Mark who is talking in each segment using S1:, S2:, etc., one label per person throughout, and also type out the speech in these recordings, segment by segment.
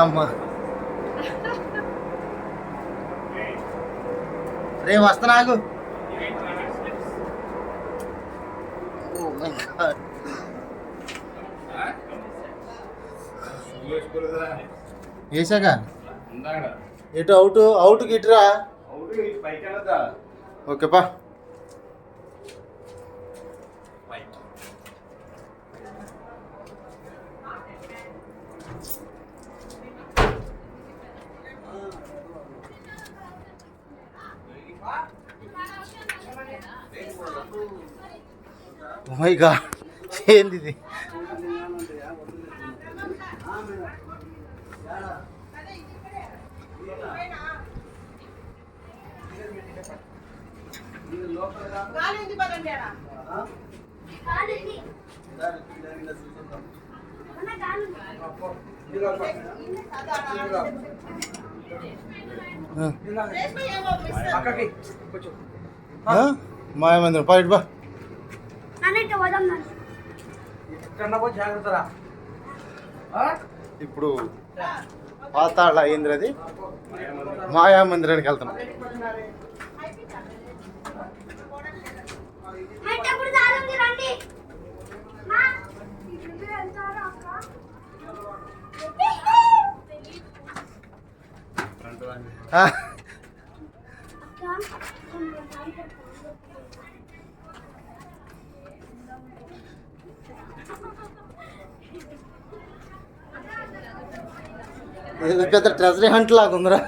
S1: అమ్మ రే వస్తా నాకు. వేసాక ఎటు అవుట్ గిట్రా. ఓకేపా. ఓ మై గాడ్, ఏంది ఇది? మాయమందిరం పాయిట్ బా. ఇప్పుడు పాతాళ అయింది, అది మాయా మందిరానికి వెళ్తున్నాం. ఇది పెద్ద ట్రెజరీ హంట్ లాగా ఉందిరా.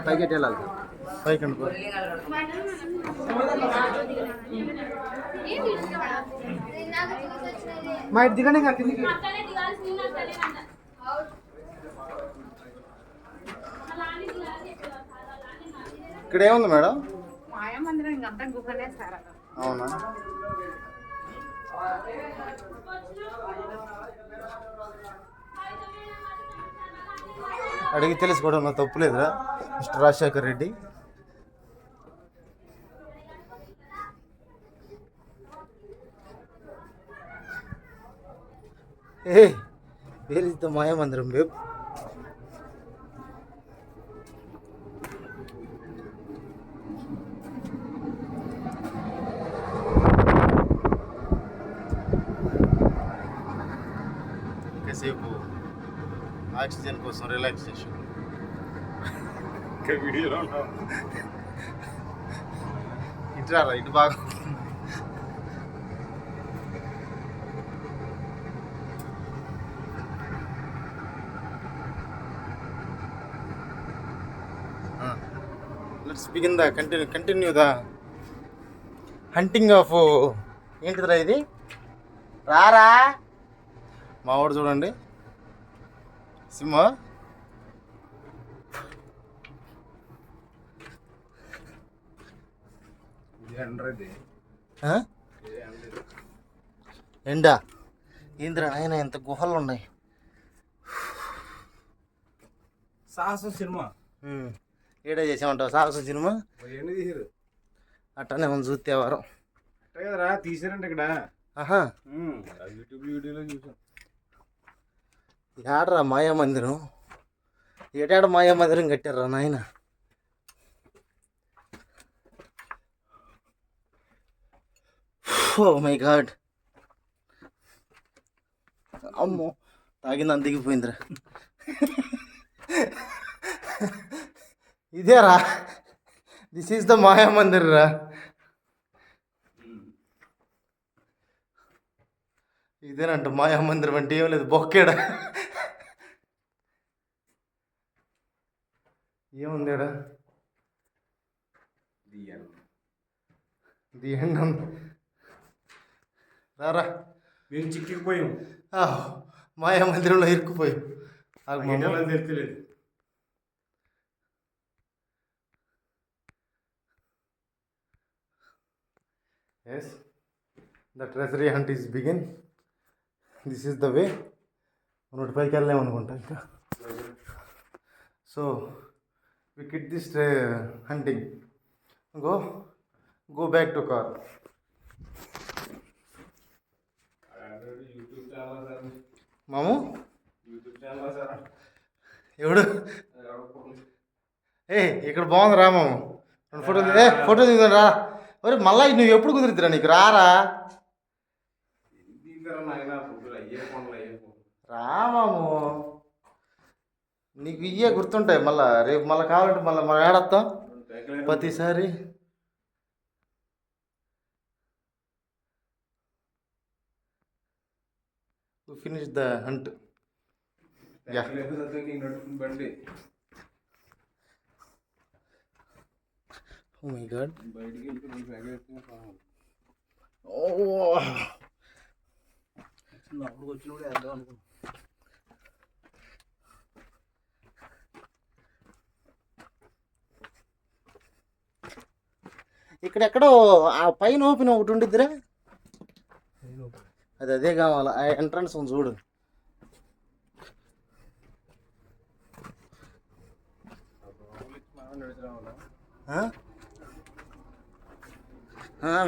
S1: పైకి వెళ్ళాలి, పైకి అనుకో. మా ఇంటి దిగండి. ఇక్కడ ఏముంది మేడం? అవునా? అడిగి తెలుసుకోవడం నా తప్పులేదురా mister Rajasekhar Reddy. Where is the Maya Mandiram babe? ఇంకాసేపు ఆక్సిజన్ కోసం రిలాక్సేషన్. వీడియోలో ఇటు రారా, ఇటు బాగా. Let's begin the continue the hunting of. ఏంటిదిరా ఇది? రారా మావాడు చూడండి, సింహ. ఎండా ఏంద్రా నాయన, ఎంత గుహలు ఉన్నాయి.
S2: సాహసం సినిమా
S1: ఏడా చేసామంటావు సాహసం సినిమా? అట్టనే మనం చూస్తే వారం
S2: కదరా తీసారంటే ఇక్కడ. యూట్యూబ్ వీడియోలో చూసాం.
S1: ఏడరా మాయా మందిరం? ఏటాడ మాయా మందిరం కట్టారా నాయన? ఓ మై గాడ్, అమ్మో తాగింది దిగిపోయిందిరా. ఇదేరా, దిస్ ఈస్ ద మాయా మందిర్ రా. ఇదేనంట మాయా మందిరం అంటే. ఏం లేదు, బొక్కేడా ఏముంది ఈడ? ది ఎండ్ రారా.
S2: మేము చిక్కిపోయాం,
S1: మాయా మందిరంలో ఇరుక్కుపోయాం.
S2: తెరచలేదు.
S1: Yes the treasury hunt is begin. This is the way. నోటి పైకి వెళ్ళాము అనుకుంటా ఇంకా. So we quit this hunting. Go back to car. మాము ఎవడు ఇక్కడ బాగుంది రా మాము. ఫోటో దిగుదాం రా. ఒరే మళ్ళా నువ్వు ఎప్పుడు కుదురుతురా నీకు? రారా రామాము, నీకు ఇయ్యే గుర్తుంటాయి. మళ్ళా రేపు మళ్ళీ కావాలంటే మళ్ళీ మనం ఏడొస్తాం ప్రతిసారి. Finish the hunt. Oh my God. ఇక్కడెక్కడో ఆ పైన ఓపెన్ ఒకటి ఉండిద్దిరా, అదే కావాలి. ఆ ఎంట్రన్స్ ఉంది చూడు.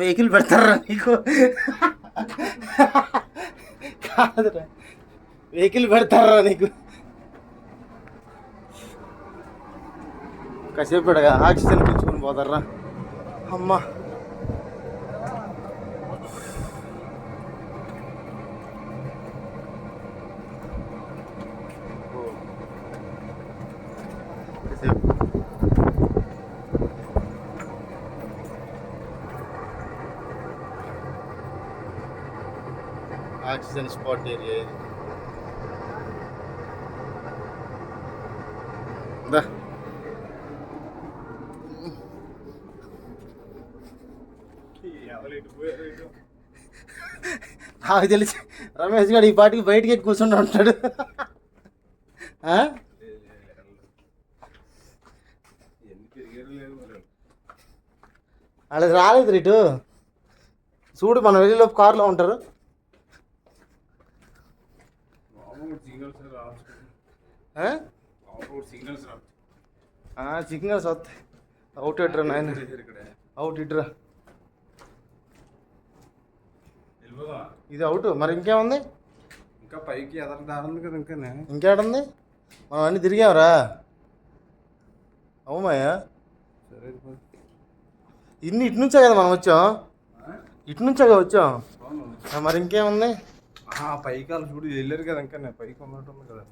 S1: వెహికల్ పెడతారా నీకు? కాదురా, వెహికల్ పెడతారా నీకు? కాసేపు ఆక్సిజన్ పీల్చుకొని పోతారా అమ్మా. ఆక్సిజన్ స్పాట్ ఏరియా ఇది. నాకు తెలిసి రమేష్ గారు ఈ పాటికి బయటికి ఎక్కి కూర్చుంటూ ఉంటాడు. వాళ్ళకి రాలేదు ఇటు చూడు, మనం వెళ్ళేలోపు కారులో ఉంటారు. సిగ్నల్స్ వస్తాయి. అవుట్ ఇట్రా నాయన, అవుట్ ఇట్రా. ఇది అవుట్. మరి ఇంకేముంది?
S2: ఇంకా పైకి ఎదర దారుంది కదా. ఇంకా
S1: ఇంకేడుంది? మనం అన్నీ తిరిగామరా. అవుమాయా,
S2: సరే.
S1: ఇటు నుంచే కదా మనం వచ్చాం, ఇటు నుంచే కదా వచ్చాం. మరి ఇంకేముంది?
S2: పైకి వాళ్ళు చూడు వెళ్ళారు కదా. ఇంకా పైకి ఉన్నట్టు ఉంది కదా.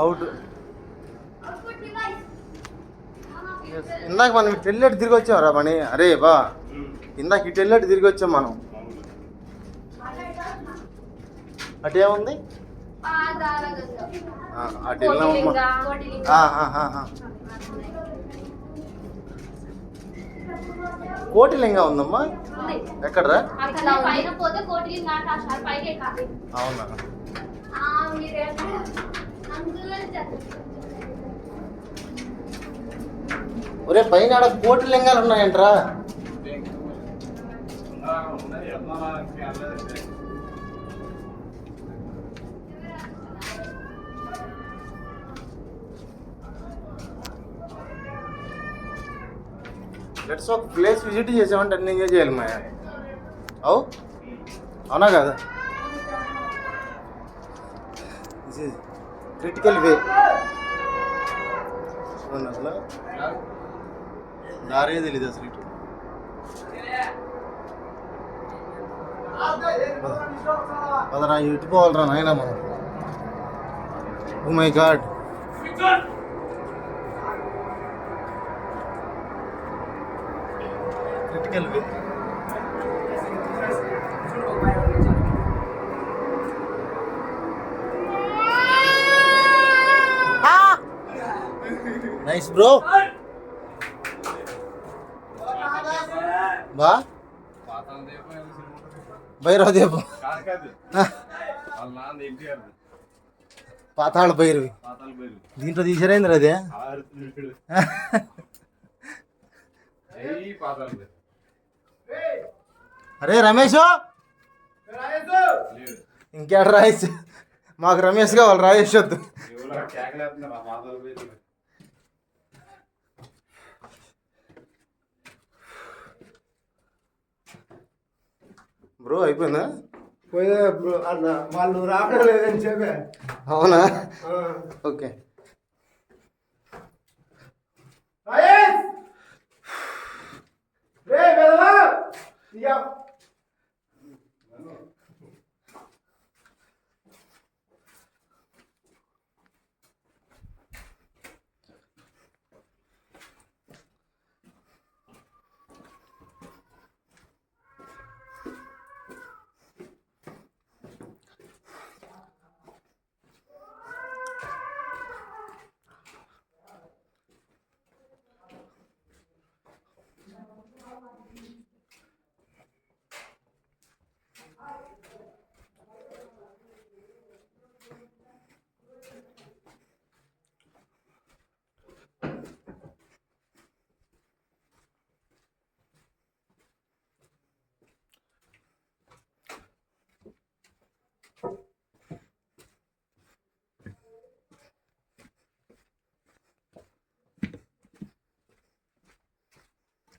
S1: అవుట్. ఇందాక మనం ఇటు వెళ్ళేట్టు తిరిగి వచ్చాం రా మణి. అరే బా, ఇందాక ఇటు వెళ్ళేట్టు తిరిగి వచ్చాం మనం. అటేముంది? అటు వెళ్ళామమ్మా. కోటిలింగా ఉందమ్మా. ఎక్కడరా? అవునా? ఒరే పైన ఆడ కోటి లింగాలు ఉన్నాయంట్రా. లెట్స్ ఒక ప్లేస్ విజిట్ చేసామంటే అన్ని ఎంజాయ్ చేయాలి మా. అవునా కదా? క్రిటికల్ వే. అసలు దారే తెలీదు అసలు ఇటు. పదరా ఇటు పోవాలరా నాయన మనం. Oh my God. Critical way. Nice bro బా
S2: పాతాళ దీపం ఏదో సినిమా ఉంటుంది.
S1: భైరవ దీపం
S2: కాదు కాదు వాళ్ళ నాన్న ఎన్టీఆర్
S1: పాతాళ భైరవి
S2: పాతాళ బయలు
S1: దీంట్లో తీసారేంద్ర అదే
S2: పాతాళ బయలు
S1: అరే రమేష్
S2: లేడు
S1: ఇంకేడ రాయేష్ మాకు రమేష్ కావాలి రాయేష్ వద్దు
S2: ఎవరు కేకలేస్తున్నారు ఆ పాతాళ బయలు
S1: బ్రో అయిపోయిందా
S3: పోయే బ్రో అన్న వాళ్ళు రావడం లేదని చెప్పా
S1: అవునా ఓకే
S3: రే వెదవా ఇయ్యా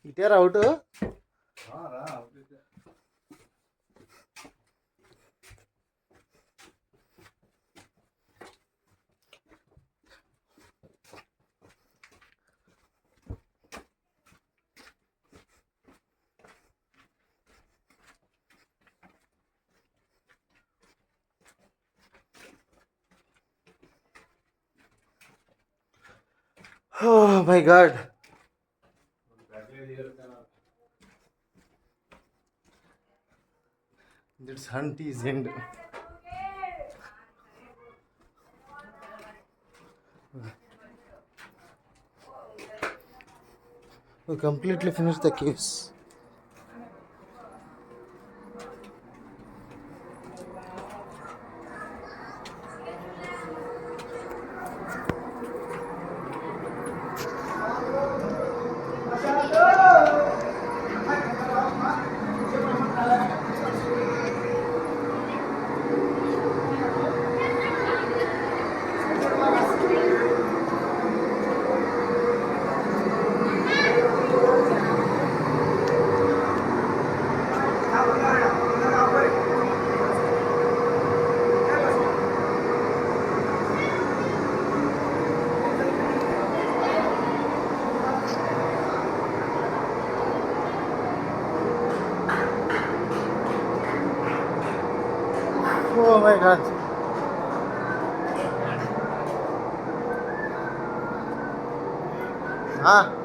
S1: ఇటేరా అవుట్
S2: రా
S1: Oh my God. This hunt is end. We completely finished the caves. Oh my God. Ah.